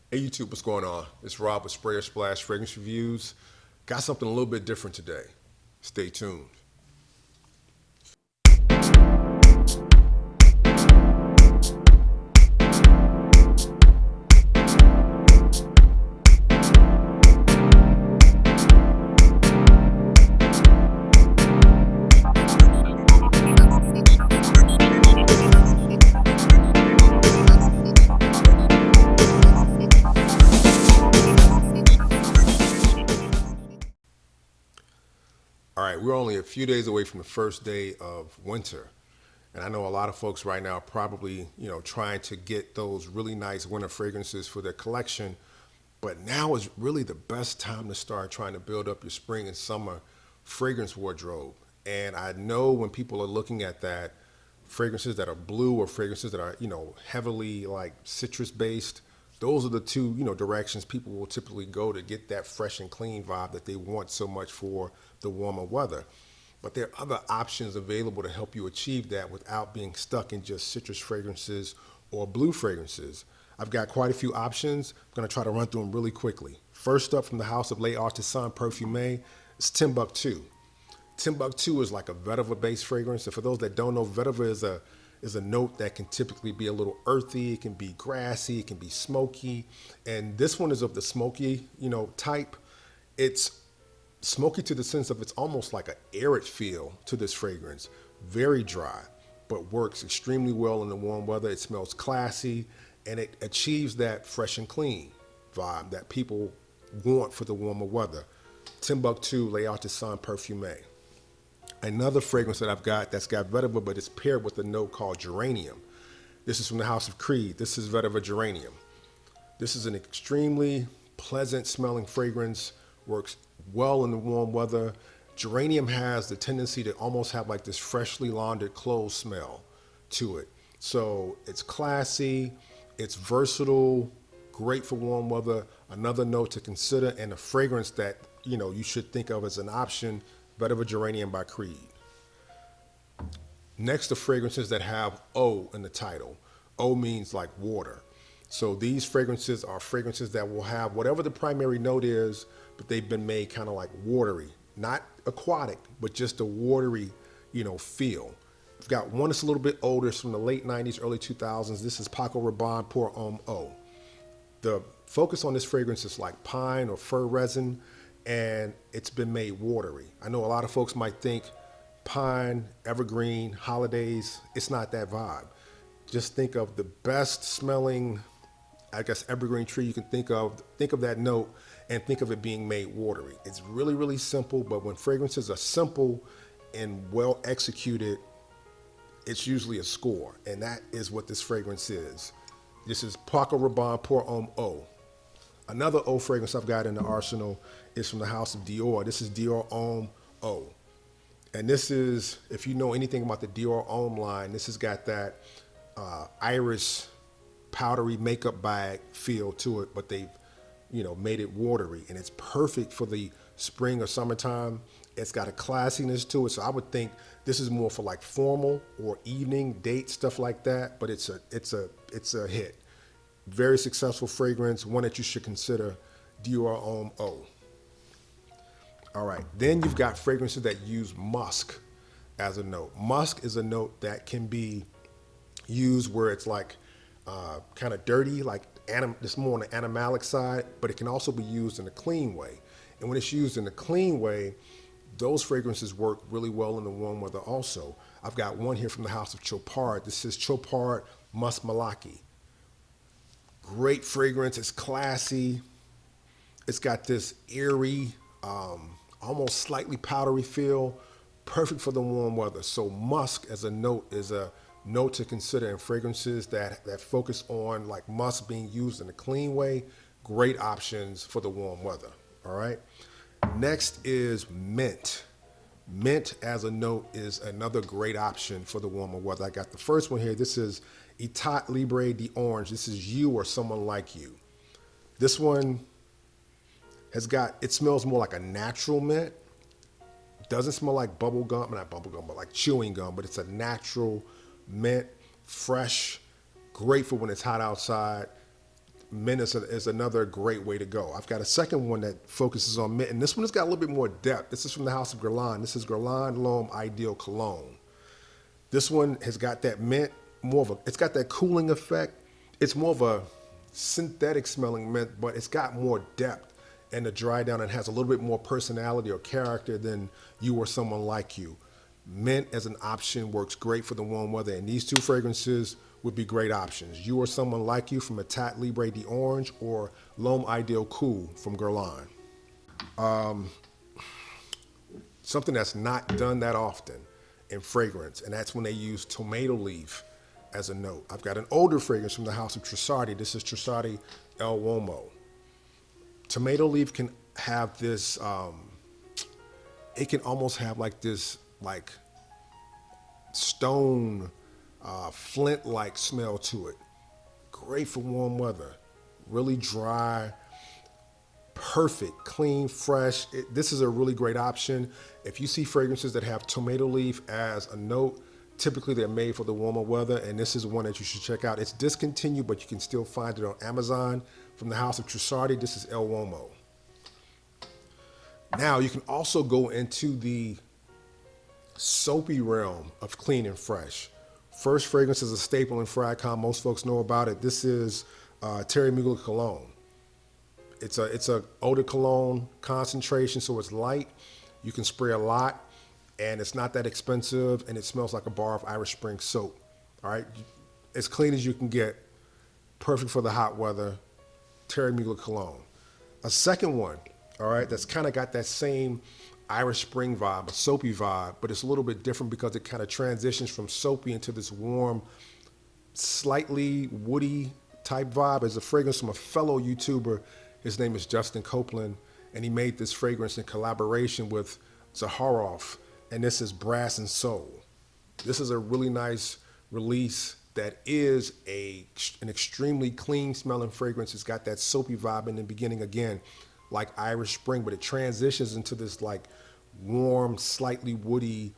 Hey YouTube, what's going on? It's Rob with Sprayer Splash Fragrance Reviews. Got something a little bit different today. Stay tuned. All right, we're only a few days away from the first day of winter. And I know a lot of folks right now are probably, trying to get those really nice winter fragrances for their collection. But now is really the best time to start trying to build up your spring and summer fragrance wardrobe. And I know when people are looking at that, fragrances that are blue or fragrances that are, heavily like citrus based, those are the two, directions people will typically go to get that fresh and clean vibe that they want so much for the warmer weather. But there are other options available to help you achieve that without being stuck in just citrus fragrances or blue fragrances. I've got quite a few options. I'm going to try to run through them really quickly. First up from the house of Les Artisans Parfumeur is Timbuktu. Timbuktu is like a vetiver based fragrance. And for those that don't know, vetiver is a note that can typically be a little earthy. It can be grassy. It can be smoky. And this one is of the smoky, type. It's smoky to the sense of it's almost like an arid feel to this fragrance. Very dry, but works extremely well in the warm weather. It smells classy and it achieves that fresh and clean vibe that people want for the warmer weather. Timbuktu Les Artisans Parfumeur. Another fragrance that I've got that's got vetiver, but it's paired with a note called Geranium. This is from the House of Creed. This is vetiver Geranium. This is an extremely pleasant smelling fragrance, works well in the warm weather. Geranium has the tendency to almost have like this freshly laundered clothes smell to it. So it's classy, it's versatile, great for warm weather. Another note to consider and a fragrance that, you should think of as an option, vetiver Geranium by Creed. Next, the fragrances that have O in the title. O means like water. So these fragrances are fragrances that will have whatever the primary note is, but they've been made kind of like watery, not aquatic, but just a watery, feel. I've got one that's a little bit older. It's from the late 90s, early 2000s. This is Paco Rabanne pour Homme Eau. The focus on this fragrance is like pine or fir resin, and it's been made watery. I know a lot of folks might think pine, evergreen, holidays. It's not that vibe. Just think of the best smelling, I guess, evergreen tree you can think of. Think of that note and think of it being made watery. It's really, really simple, but when fragrances are simple and well executed, it's usually a score. And that is what this fragrance is. This is Paco Rabanne pour Homme Eau. Another Eau fragrance I've got in the arsenal is from the house of Dior. This is Dior Homme Eau. And this is, if you know anything about the Dior Homme line, this has got that iris powdery makeup bag feel to it, but they've, made it watery. And it's perfect for the spring or summertime. It's got a classiness to it. So I would think this is more for like formal or evening date, stuff like that. But it's a hit. Very successful fragrance, one that you should consider, Dior Homme Eau. All right, then you've got fragrances that use musk as a note. Musk is a note that can be used where it's like kind of dirty, like it's more on the animalic side, but it can also be used in a clean way. And when it's used in a clean way, those fragrances work really well in the warm weather also. I've got one here from the house of Chopard. This is Chopard Musk Malaki. Great fragrance. It's classy. It's got this eerie, almost slightly powdery feel. Perfect for the warm weather. So musk as a note is a note to consider in fragrances that focus on like musk being used in a clean way. Great options for the warm weather. All right. Next is mint. Mint as a note is another great option for the warmer weather. I got the first one here. This is Etat Libre the Orange. This is You or Someone Like You. This one it smells more like a natural mint. Doesn't smell like bubble gum, not bubble gum, but like chewing gum, but it's a natural mint, fresh, great for when it's hot outside. mint is another great way to go. I've got a second one that focuses on mint, and this one has got a little bit more depth. This is from the house of Guerlain. This is Guerlain L'Homme Ideal Cologne. This one has got that mint, it's got that cooling effect. It's more of a synthetic smelling mint, but it's got more depth and the dry down and has a little bit more personality or character than You or Someone Like You. Mint as an option works great for the warm weather, and these two fragrances would be great options. You or Someone Like You from Etat Libre de Orange, or L'Homme Ideal Cool from Guerlain. Something that's not done that often in fragrance, and that's when they use tomato leaf as a note. I've got an older fragrance from the house of Trussardi. This is Trussardi El Uomo. Tomato leaf can have this, it can almost have like this like stone, flint-like smell to it. Great for warm weather. Really dry, perfect, clean, fresh. This is a really great option. If you see fragrances that have tomato leaf as a note, typically they're made for the warmer weather, and this is one that you should check out. It's discontinued, but you can still find it on Amazon. From the house of Trussardi, this is El Uomo. Now you can also go into the soapy realm of clean and fresh. First fragrance is a staple in Fragcom. Most folks know about it. This is Thierry Mugler cologne. It's a eau de cologne concentration, so it's light. You can spray a lot, and it's not that expensive, and it smells like a bar of Irish Spring soap. All right, as clean as you can get. Perfect for the hot weather. Thierry Mugler cologne. A second one, all right, that's kind of got that same Irish Spring vibe, a soapy vibe, but it's a little bit different because it kind of transitions from soapy into this warm, slightly woody type vibe. It's a fragrance from a fellow YouTuber. His name is Justin Copeland, and he made this fragrance in collaboration with Zaharoff, and this is Brass and Soul. This is a really nice release that is an extremely clean smelling fragrance. It's got that soapy vibe in the beginning again, like Irish Spring, but it transitions into this like warm, slightly woody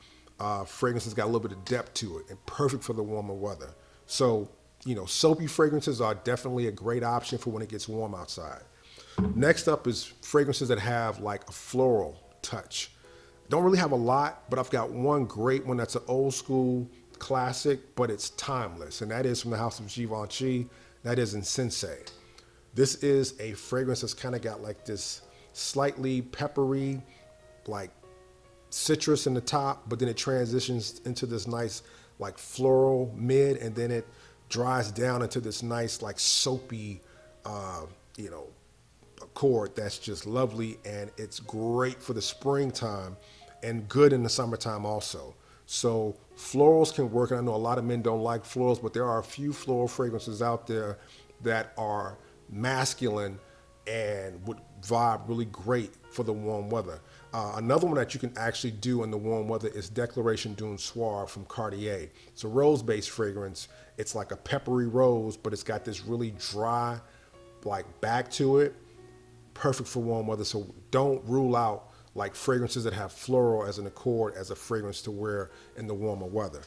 fragrance that's got a little bit of depth to it, and perfect for the warmer weather. So, you know, soapy fragrances are definitely a great option for when it gets warm outside. Next up is fragrances that have like a floral touch. Don't really have a lot, but I've got one great one that's an old school classic, but it's timeless, and that is from the house of Givenchy. That is Insense. This is a fragrance that's kind of got like this slightly peppery, like citrus in the top, but then it transitions into this nice like floral mid, and then it dries down into this nice like soapy, you know, accord that's just lovely, and it's great for the springtime and good in the summertime also. So florals can work, and I know a lot of men don't like florals, but there are a few floral fragrances out there that are masculine and would vibe really great for the warm weather. Another one that you can actually do in the warm weather is Declaration d'une Soir from Cartier. It's a rose-based fragrance. It's like a peppery rose, but it's got this really dry, like back to it. Perfect for warm weather. So don't rule out like fragrances that have floral as an accord as a fragrance to wear in the warmer weather.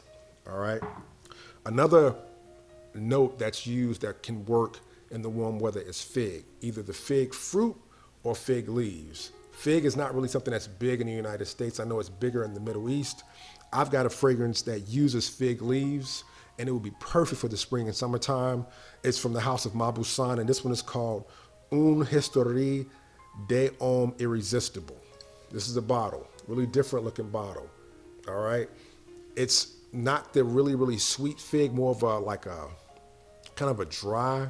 All right. Another note that's used that can work in the warm weather is fig, either the fig fruit or fig leaves. Fig is not really something that's big in the United States. I know it's bigger in the Middle East. I've got a fragrance that uses fig leaves, and it would be perfect for the spring and summertime. It's from the house of Mauboussin, and this one is called Une Historie de Homme Irresistible. This is a bottle, really different looking bottle. All right. It's not the really, really sweet fig, more of a like a kind of a dry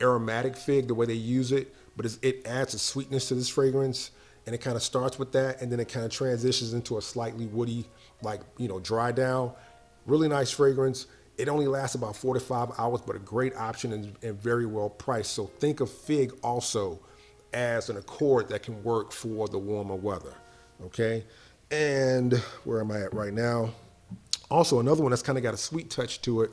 aromatic fig, the way they use it, but it adds a sweetness to this fragrance, and it kind of starts with that, and then it kind of transitions into a slightly woody, like, you know, dry down. Really nice fragrance. It only lasts about 4 to 5 hours, but a great option and very well priced. So think of fig also as an accord that can work for the warmer weather. Okay. And where am I at right now? Also, another one that's kind of got a sweet touch to it.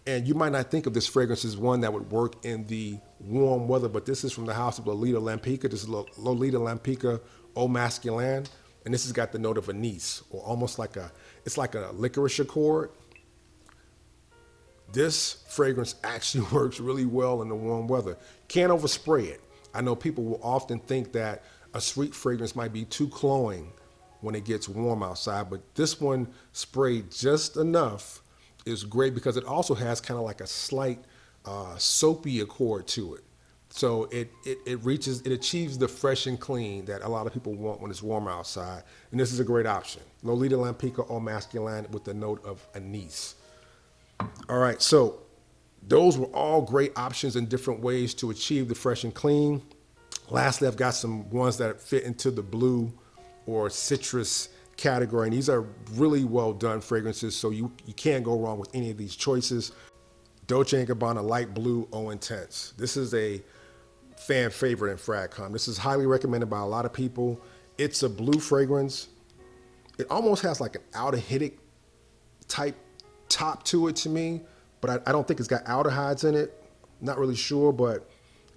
And you might not think of this fragrance as one that would work in the warm weather, but this is from the house of Lolita Lempicka. This is Lolita Lempicka Eau Masculin. And this has got the note of anise, or almost like it's like a licorice accord. this fragrance actually works really well in the warm weather. Can't overspray it. I know people will often think that a sweet fragrance might be too cloying when it gets warm outside, but this one sprayed just enough is great because it also has kind of like a slight soapy accord to it. So it achieves the fresh and clean that a lot of people want when it's warm outside. And this is a great option. Lolita, Lempicka, or Masculin with the note of anise. All right, so those were all great options in different ways to achieve the fresh and clean. Lastly, I've got some ones that fit into the blue or citrus category. And these are really well done fragrances, so you can't go wrong with any of these choices. Dolce & Gabbana Light Blue Eau Intense. This is a fan favorite in FragCom. This is highly recommended by a lot of people. It's a blue fragrance. It almost has like an aldehydic type top to it to me, but I don't think it's got aldehydes in it. Not really sure, but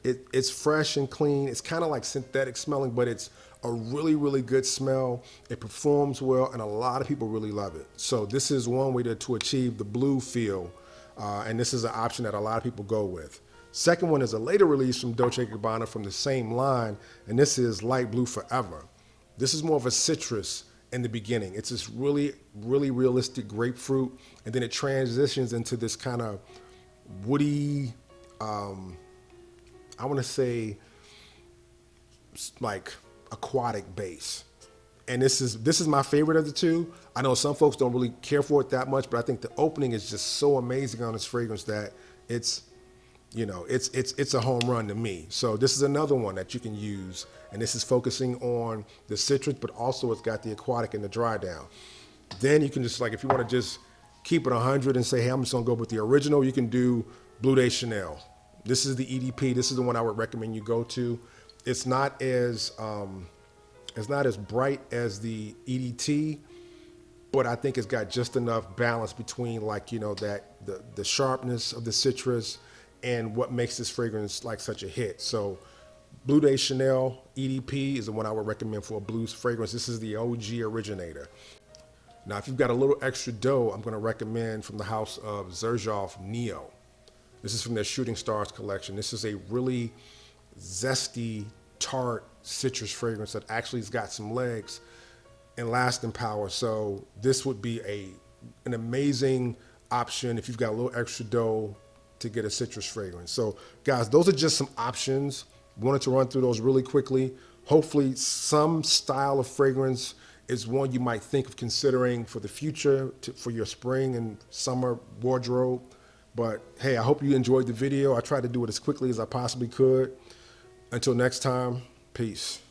it's fresh and clean. It's kind of like synthetic smelling, but it's a really, really good smell. It performs well, and a lot of people really love it. So this is one way to achieve the blue feel, and this is an option that a lot of people go with. Second one is a later release from Dolce & Gabbana from the same line, and this is Light Blue Forever. This is more of a citrus in the beginning. It's this really, really realistic grapefruit, and then it transitions into this kind of woody, I want to say like aquatic base. And this is my favorite of the two. I know some folks don't really care for it that much, but I think the opening is just so amazing on this fragrance that it's a home run to me. So this is another one that you can use, and this is focusing on the citrus, but also it's got the aquatic and the dry down. Then you can just, like, if you want to just keep it 100 and say, hey, I'm just gonna go with the original, you can do Bleu de Chanel. This is the EDP. This is the one I would recommend you go to. It's not as bright as the EDT, but I think it's got just enough balance between, like, that the sharpness of the citrus and what makes this fragrance like such a hit. So Bleu de Chanel EDP is the one I would recommend for a blues fragrance. This is the OG originator. Now, if you've got a little extra dough, I'm going to recommend from the house of Zaharoff Neo. This is from their Shooting Stars collection. This is a really zesty, tart citrus fragrance that actually has got some legs and lasting power. So this would be an amazing option if you've got a little extra dough to get a citrus fragrance. So guys, those are just some options. Wanted to run through those really quickly. Hopefully some style of fragrance is one you might think of considering for the future, for your spring and summer wardrobe. But hey, I hope you enjoyed the video. I tried to do it as quickly as I possibly could. Until next time, peace.